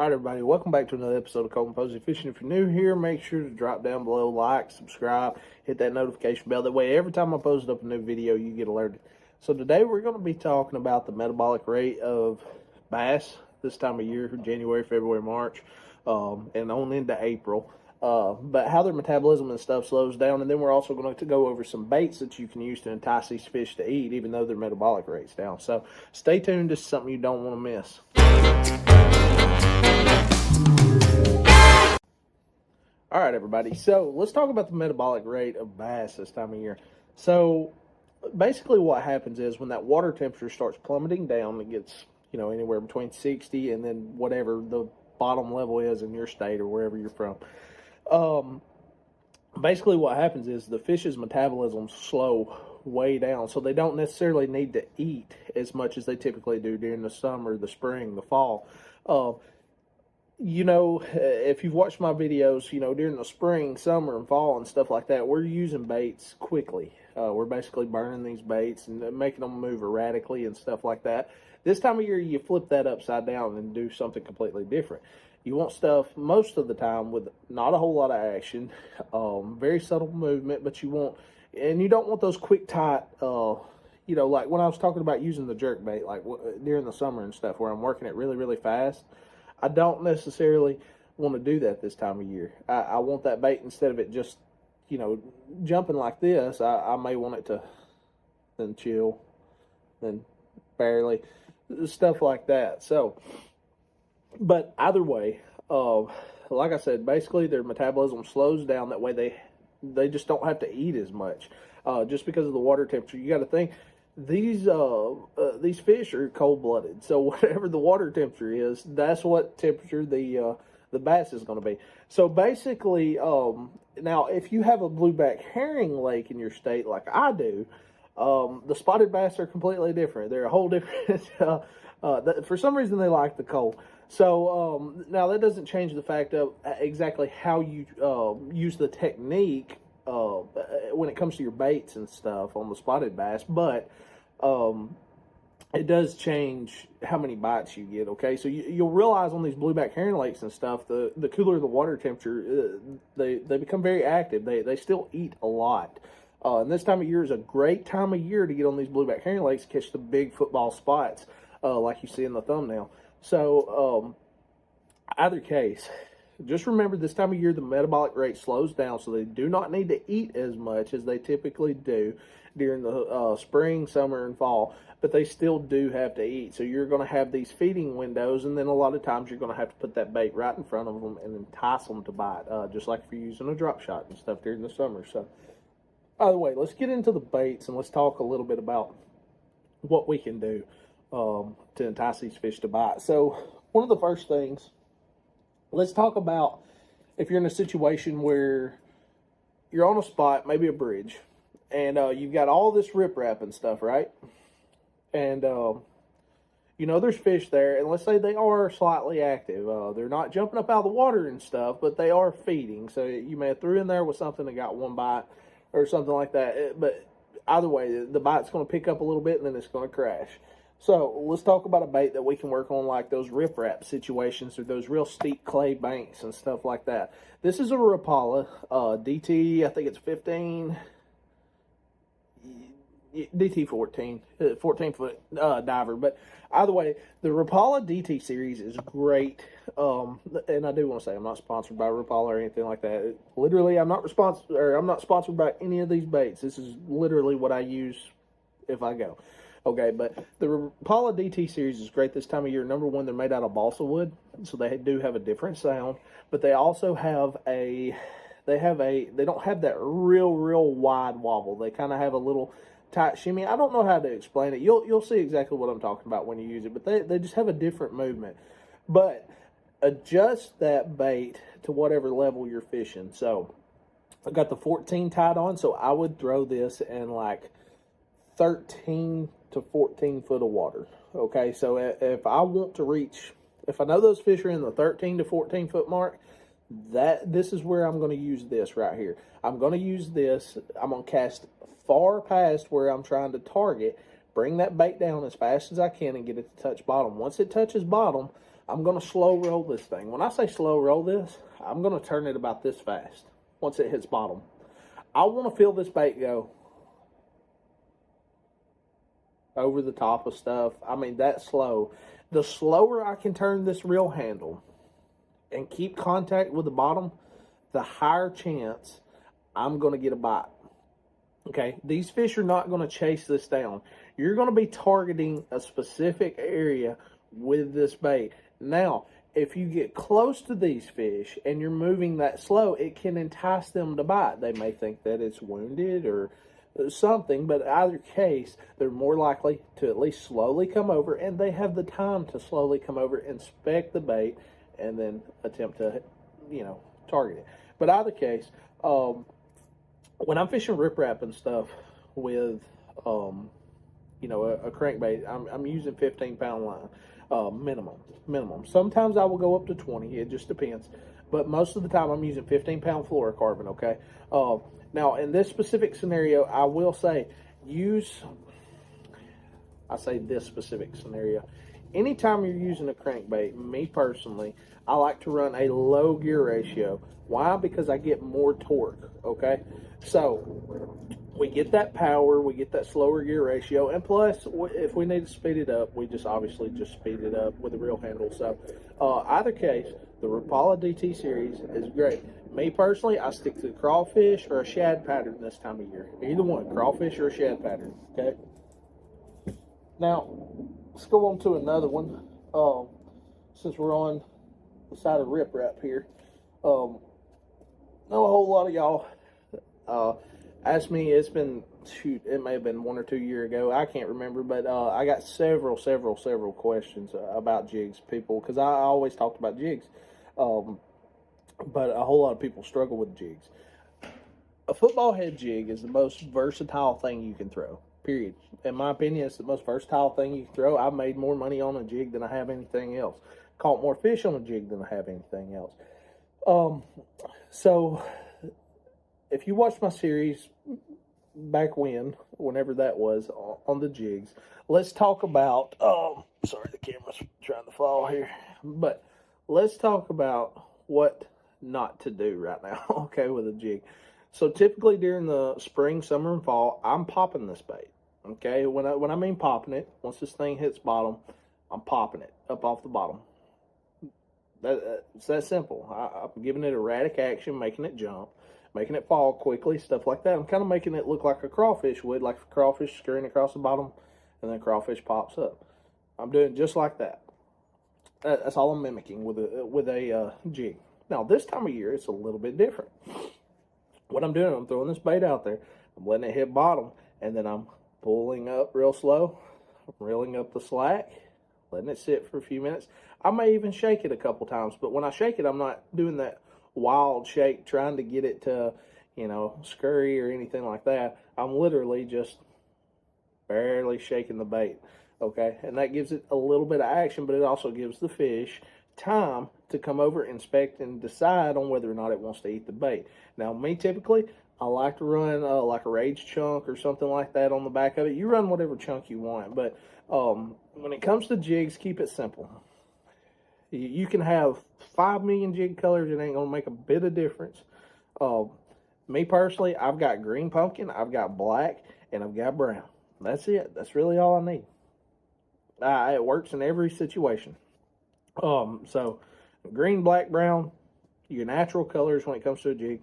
All right, everybody, welcome back to another episode of Colton Posey Fishing. If you're new here, make sure to drop down below, like, subscribe, hit that notification bell. That way, every time I post up a new video, you get alerted. So today, we're going to be talking about the metabolic rate of bass this time of year, January, February, March, and on into April. But how their metabolism and stuff slows down, and then we're also going to go over some baits that you can use to entice these fish to eat, even though their metabolic rate's down. So stay tuned. This is something you don't want to miss. All right, everybody. So let's talk about the metabolic rate of bass this time of year. So basically what happens is when that water temperature starts plummeting down, it gets, anywhere between 60 and then whatever the bottom level is in your state or wherever you're from. Basically what happens is the fish's metabolism slow way down, so they don't necessarily need to eat as much as they typically do during the summer, the spring, the fall. If you've watched my videos, during the spring, summer, and fall and stuff like that, we're using baits quickly. We're basically burning these baits and making them move erratically and stuff like that. This time of year, you flip that upside down and do something completely different. You want stuff most of the time with not a whole lot of action, very subtle movement, but you don't want those quick, tight, like when I was talking about using the jerk bait, like during the summer and stuff, where I'm working it really, really fast. I don't necessarily want to do that this time of year. I want that bait, instead of it just, jumping like this, I may want it to then chill, then barely, stuff like that. So, but either way, like I said, basically their metabolism slows down. That way they just don't have to eat as much, just because of the water temperature. You got to think, these fish are cold-blooded, so whatever the water temperature is, that's what temperature the bass is going to be. So basically, now if you have a blueback herring lake in your state like I do, the spotted bass are completely different. They're a whole different. For some reason, they like the cold. So now that doesn't change the fact of exactly how you use the technique when it comes to your baits and stuff on the spotted bass, but it does change how many bites you get. Okay, so you'll realize on these blueback herring lakes and stuff, the cooler the water temperature, they become very active. They still eat a lot, and this time of year is a great time of year to get on these blueback herring lakes, catch the big football spots like you see in the thumbnail. So either case, just remember, this time of year, the metabolic rate slows down, so they do not need to eat as much as they typically do during the spring, summer, and fall, but they still do have to eat. So you're going to have these feeding windows, and then a lot of times you're going to have to put that bait right in front of them and entice them to bite, just like if you're using a drop shot and stuff during the summer. So either way, let's get into the baits, and let's talk a little bit about what we can do to entice these fish to bite. So one of the first things, let's talk about if you're in a situation where you're on a spot, maybe a bridge, and you've got all this riprap and stuff, right? And, there's fish there, and let's say they are slightly active. They're not jumping up out of the water and stuff, but they are feeding. So you may have threw in there with something that got one bite or something like that. But either way, the bite's going to pick up a little bit, and then it's going to crash. So let's talk about a bait that we can work on, like those riprap situations or those real steep clay banks and stuff like that. This is a Rapala DT, I think it's 15, DT 14, 14-foot diver. But either way, the Rapala DT series is great. And I do want to say I'm not sponsored by Rapala or anything like that. Literally, I'm not sponsored by any of these baits. This is literally what I use if I go. Okay, but the Rapala DT series is great this time of year. Number one, they're made out of balsa wood, so they do have a different sound. But they also have they don't have that real wide wobble. They kind of have a little tight shimmy. I don't know how to explain it. You'll see exactly what I'm talking about when you use it. But they just have a different movement. But adjust that bait to whatever level you're fishing. So I've got the 14 tied on, so I would throw this in like 13 to 14 foot of water. Okay, so if I want to reach, if I know those fish are in the 13 to 14 foot mark, this is where I'm going to use this right here. I'm going to use this. I'm going to cast far past where I'm trying to target, bring that bait down as fast as I can and get it to touch bottom. Once it touches bottom, I'm going to slow roll this thing. When I say slow roll this, I'm going to turn it about this fast once it hits bottom. I want to feel this bait go over the top of stuff. I mean, that slow. The slower I can turn this reel handle and keep contact with the bottom, the higher chance I'm going to get a bite. Okay, these fish are not going to chase this down. You're going to be targeting a specific area with this bait. Now, if you get close to these fish and you're moving that slow, it can entice them to bite. They may think that it's wounded or something, but in either case, they're more likely to at least slowly come over, and they have the time to slowly come over, inspect the bait, and then attempt to, target it. But either case, when I'm fishing riprap and stuff with, a crankbait, I'm using 15-pound line, minimum. Sometimes I will go up to 20. It just depends. But most of the time, I'm using 15-pound fluorocarbon. Okay. Now, in this specific scenario, I will say this specific scenario. Anytime you're using a crankbait, me personally, I like to run a low gear ratio. Why? Because I get more torque, okay? So, we get that power, we get that slower gear ratio, and plus, if we need to speed it up, we just obviously just speed it up with the reel handle. So, either case, the Rapala DT series is great. Me personally, I stick to the crawfish or a shad pattern this time of year. Either one, crawfish or a shad pattern, okay? Now, let's go on to another one. Since we're on the side of riprap here, know a whole lot of y'all asked me. It's been, it may have been 1 or 2 years ago. I can't remember, but I got several questions about jigs, people, because I always talked about jigs. But a whole lot of people struggle with jigs. A football head jig is the most versatile thing you can throw. Period. In my opinion, it's the most versatile thing you can throw. I've made more money on a jig than I have anything else. Caught more fish on a jig than I have anything else. So, if you watched my series back whenever that was, on the jigs, let's talk about, sorry, the camera's trying to fall here, but let's talk about what not to do right now, okay, with a jig. So typically during the spring, summer, and fall, I'm popping this bait. Okay, when I mean popping it, once this thing hits bottom, I'm popping it up off the bottom. It's that simple. I'm giving it erratic action, making it jump, making it fall quickly, stuff like that. I'm kind of making it look like a crawfish would, like a crawfish scurrying across the bottom, and then crawfish pops up. I'm doing just like that. That's all I'm mimicking with a jig. Now, this time of year, it's a little bit different. What I'm doing, I'm throwing this bait out there, I'm letting it hit bottom, and then I'm pulling up real slow, reeling up the slack, letting it sit for a few minutes. I may even shake it a couple times, but when I shake it, I'm not doing that wild shake, trying to get it to, scurry or anything like that. I'm literally just barely shaking the bait, okay? And that gives it a little bit of action, but it also gives the fish time to come over, inspect, and decide on whether or not it wants to eat the bait. Now, me, typically, I like to run like a rage chunk or something like that on the back of it. You run whatever chunk you want, but when it comes to jigs, keep it simple. You can have 5 million jig colors. It ain't going to make a bit of difference. Me, personally, I've got green pumpkin, I've got black, and I've got brown. That's it. That's really all I need. It works in every situation. So green, black, brown, your natural colors when it comes to a jig,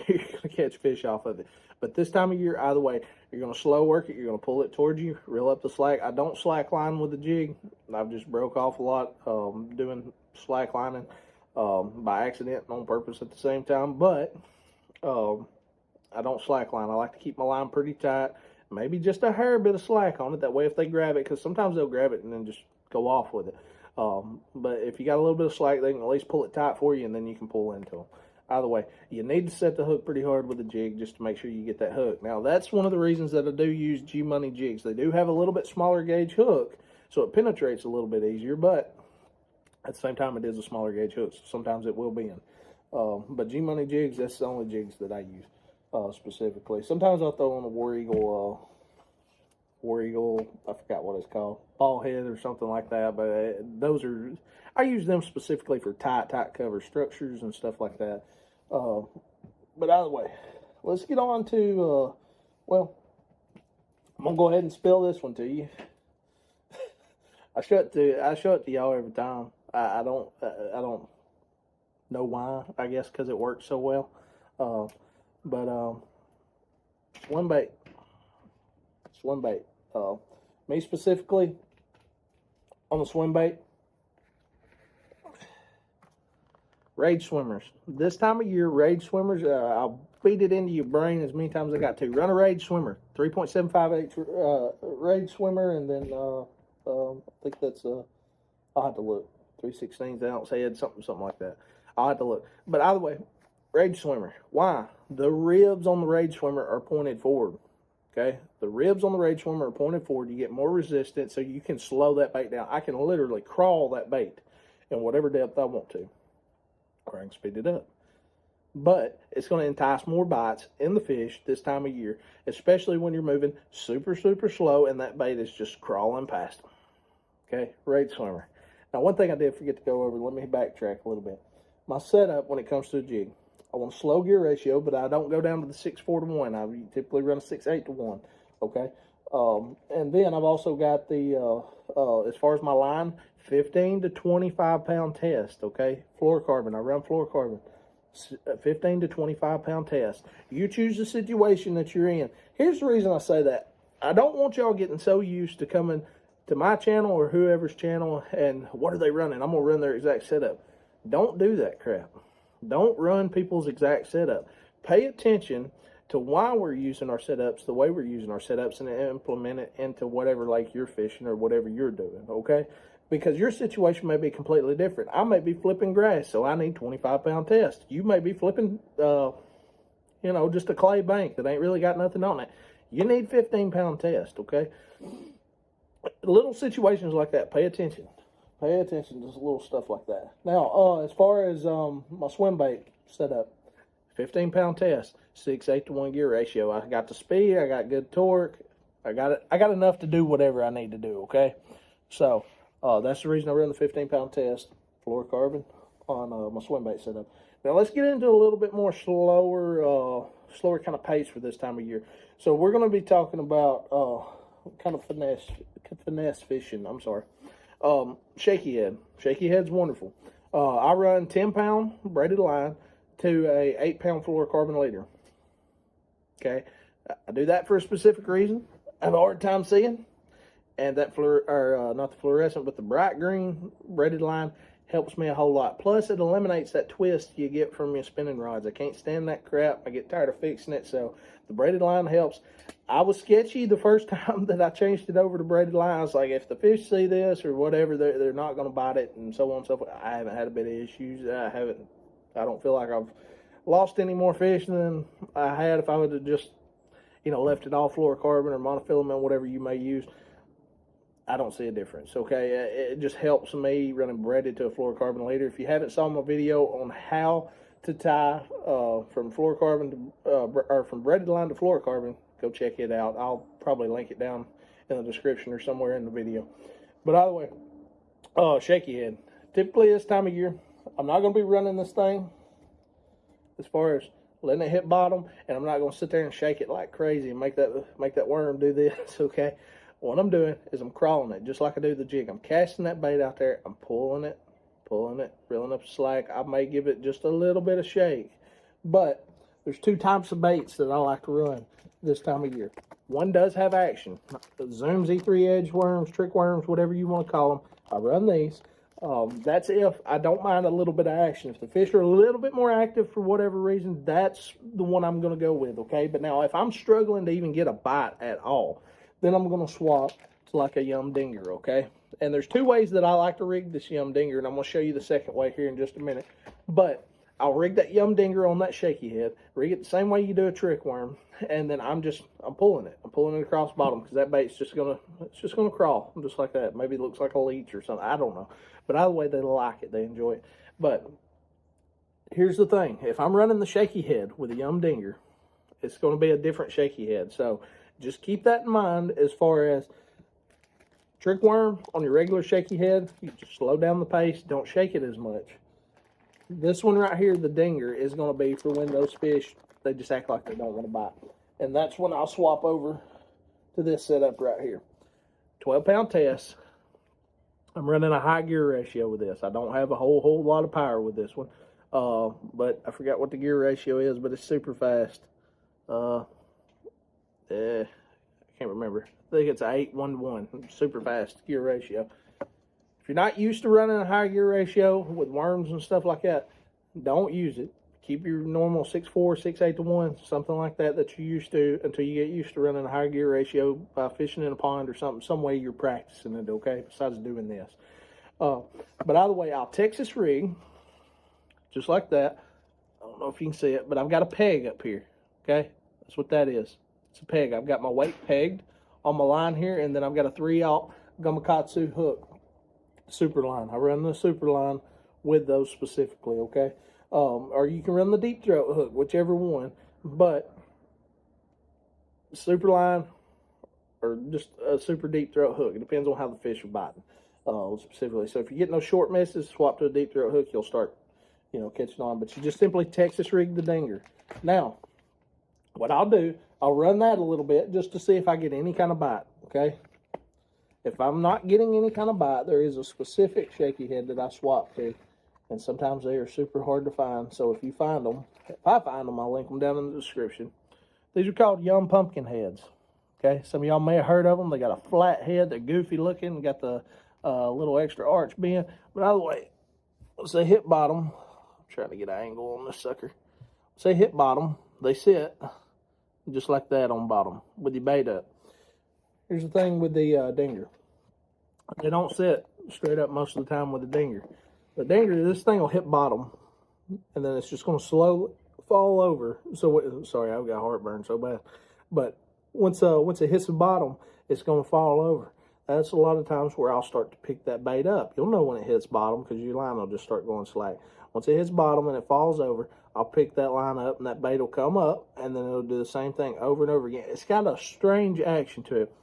you're going to catch fish off of it. But this time of year, either way, you're going to slow work it, you're going to pull it towards you, reel up the slack. I don't slack line with the jig. I've just broke off a lot doing slack lining by accident and on purpose at the same time. But I don't slack line. I like to keep my line pretty tight, maybe just a hair bit of slack on it. That way if they grab it, because sometimes they'll grab it and then just go off with it. But if you got a little bit of slack, they can at least pull it tight for you, and then you can pull into them. Either way, you need to set the hook pretty hard with the jig just to make sure you get that hook. Now, that's one of the reasons that I do use G-Money jigs. They do have a little bit smaller gauge hook, so it penetrates a little bit easier, but at the same time, it is a smaller gauge hook, so sometimes it will bend. But G-Money jigs, that's the only jigs that I use specifically. Sometimes I'll throw on a War Eagle War Eagle, I forgot what it's called, ball head or something like that. But those are, I use them specifically for tight cover structures and stuff like that. But either way, let's get on to, well, I'm gonna go ahead and spill this one to you. I show it to y'all every time. I don't know why. I guess because it works so well. But Swimbait. Me specifically on the Swimbait. Rage swimmers. This time of year, rage swimmers, I'll feed it into your brain as many times as I got to. Run a rage swimmer. 3.75 rage swimmer, and then I think that's, I'll have to look. 3/16 ounce head, something like that. I'll have to look. But either way, rage swimmer. Why? The ribs on the rage swimmer are pointed forward. Okay? The ribs on the rage swimmer are pointed forward. You get more resistance, so you can slow that bait down. I can literally crawl that bait in whatever depth I want to. Or I can speed it up. But it's going to entice more bites in the fish this time of year, especially when you're moving super slow and that bait is just crawling past them. Okay, rage swimmer. Now, one thing I did forget to go over, let me backtrack a little bit. My setup when it comes to a jig, I want a slow gear ratio, but I don't go down to the 6:4 to 1. I typically run a 6:8 to 1. Okay, and then I've also got the as far as my line, 15 to 25 pound test. Okay, fluorocarbon. I run fluorocarbon. 15 to 25 pound test. You choose the situation that you're in. Here's the reason I say that. I don't want y'all getting so used to coming to my channel or whoever's channel and what are they running? I'm gonna run their exact setup. Don't do that crap. Don't run people's exact setup. Pay attention to why we're using our setups the way we're using our setups and implement it into whatever lake you're fishing or whatever you're doing, okay? Because your situation may be completely different. I may be flipping grass, so I need 25 pound test. You may be flipping, just a clay bank that ain't really got nothing on it. You need 15 pound test, okay? Little situations like that, pay attention. Pay attention to little stuff like that. Now, as far as my swim bait setup, 15 pound test, 6:8 to 1 gear ratio. I got the speed, I got good torque, I got enough to do whatever I need to do, okay? So, that's the reason I run the 15 pound test, fluorocarbon, on my swim bait setup. Now, let's get into a little bit more slower kind of pace for this time of year. So, we're going to be talking about kind of finesse fishing, I'm sorry. Shakey Head. Shakey Head's wonderful. I run 10 pound braided line to a 8 pound fluorocarbon leader. Okay, I do that for a specific reason. I have a hard time seeing, and that not the fluorescent, but the bright green braided line helps me a whole lot. Plus, it eliminates that twist you get from your spinning rods. I can't stand that crap. I get tired of fixing it, so the braided line helps. I was sketchy the first time that I changed it over to braided line. I was like, if the fish see this or whatever, they're not going to bite it, and so on and so forth. I haven't had a bit of issues. I don't feel like I've lost any more fish than I had if I would have just, left it all fluorocarbon or monofilament, whatever you may use. I don't see a difference, okay? It just helps me running braided to a fluorocarbon leader. If you haven't saw my video on how to tie from fluorocarbon to, or from braided line to fluorocarbon, go check it out. I'll probably link it down in the description or somewhere in the video. But either way, Shakey Head. Typically this time of year, I'm not going to be running this thing as far as letting it hit bottom, and I'm not going to sit there and shake it like crazy and make that worm do this, okay? What I'm doing is I'm crawling it just like I do the jig. I'm casting that bait out there. I'm pulling it, reeling up the slack. I may give it just a little bit of shake. But there's two types of baits that I like to run this time of year. One does have action. The Zooms, E3 edge worms, trick worms, whatever you want to call them. I run these. That's if I don't mind a little bit of action. If the fish are a little bit more active for whatever reason, that's the one I'm going to go with, okay? But now if I'm struggling to even get a bite at all, then I'm going to swap to like a Yum Dinger, okay? And there's two ways that I like to rig this Yum Dinger, and I'm going to show you the second way here in just a minute. But I'll rig that Yum Dinger on that Shakey Head, rig it the same way you do a trick worm, and then I'm pulling it. I'm pulling it across the bottom because that bait's just going to crawl just like that. Maybe it looks like a leech or something. I don't know. But either way, they like it. They enjoy it. But here's the thing. If I'm running the Shakey Head with a Yum Dinger, it's going to be a different Shakey Head. So just keep that in mind as far as trick worm on your regular shaky head. You just slow down the pace. Don't shake it as much. This one right here, the dinger, is going to be for when those fish, they just act like they don't want to bite. And that's when I'll swap over to this setup right here. 12-pound test. I'm running a high gear ratio with this. I don't have a whole lot of power with this one. But I forgot what the gear ratio is, but it's super fast. I can't remember. I think it's 8-1-1. Super fast gear ratio. If you're not used to running a high gear ratio with worms and stuff like that, don't use it. Keep your normal 6-4, 6-8 to 1, something like that you're used to, until you get used to running a high gear ratio by fishing in a pond or something, some way you're practicing it, okay, besides doing this. But either way, I'll Texas rig, just like that. I don't know if you can see it, but I've got a peg up here, okay? That's what that is. It's a peg. I've got my weight pegged on my line here, and then I've got a 3/0 Gamakatsu hook, super line. I run the super line with those specifically, okay? Or you can run the deep throat hook, whichever one. But super line or just a super deep throat hook. It depends on how the fish are biting specifically. So if you get no short misses, swap to a deep throat hook, you'll start, catching on. But you just simply Texas rig the dinger. Now, what I'll do, I'll run that a little bit just to see if I get any kind of bite, okay? If I'm not getting any kind of bite, there is a specific shaky head that I swap to. And sometimes they are super hard to find. So if you find them, if I find them, I'll link them down in the description. These are called young pumpkin heads. Okay, some of y'all may have heard of them. They got a flat head. They're goofy looking. Got the little extra arch bend. But either way, once they hit bottom, I'm trying to get an angle on this sucker. Once they hit bottom, they sit just like that on bottom with your bait up. Here's the thing with the dinger. They don't sit straight up most of the time with the dinger. The dinger, this thing will hit bottom, and then it's just going to slowly fall over. So, sorry, I've got heartburn so bad. But once it hits the bottom, it's going to fall over. That's a lot of times where I'll start to pick that bait up. You'll know when it hits bottom because your line will just start going slack. Once it hits bottom and it falls over, I'll pick that line up, and that bait will come up, and then it'll do the same thing over and over again. It's got a strange action to it.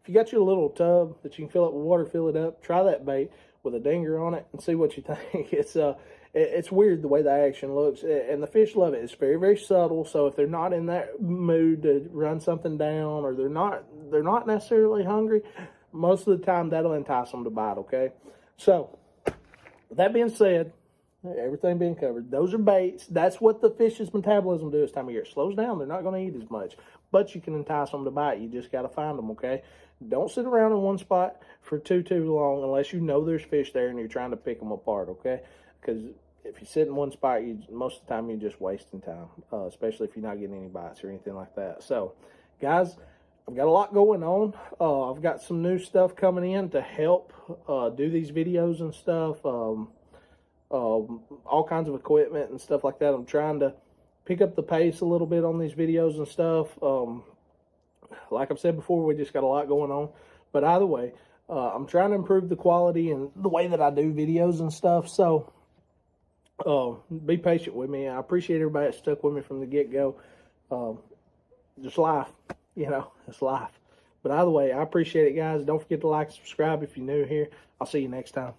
If you got your little tub that you can fill up with water, fill it up, try that bait with a dinger on it and see what you think. It's weird the way the action looks, and the fish love it. It's very, very subtle. So if they're not in that mood to run something down, or they're not necessarily hungry, most of the time that'll entice them to bite. Okay, so with that being said, everything being covered, those are baits. That's what the fish's metabolism do this time of year. It slows down. They're not going to eat as much, but you can entice them to bite. You just got to find them. Okay, don't sit around in one spot for too long unless you know there's fish there and you're trying to pick them apart. Okay, because if you sit in one spot, most of the time you're just wasting time, especially if you're not getting any bites or anything like that. So, guys, I've got a lot going on. I've got some new stuff coming in to help do these videos and stuff. All kinds of equipment and stuff like that. I'm trying to pick up the pace a little bit on these videos and stuff. Like I've said before, we just got a lot going on. But either way, I'm trying to improve the quality and the way that I do videos and stuff. So be patient with me. I appreciate everybody that stuck with me from the get-go. Just life, it's life. But either way, I appreciate it, guys. Don't forget to like and subscribe if you're new here. I'll see you next time.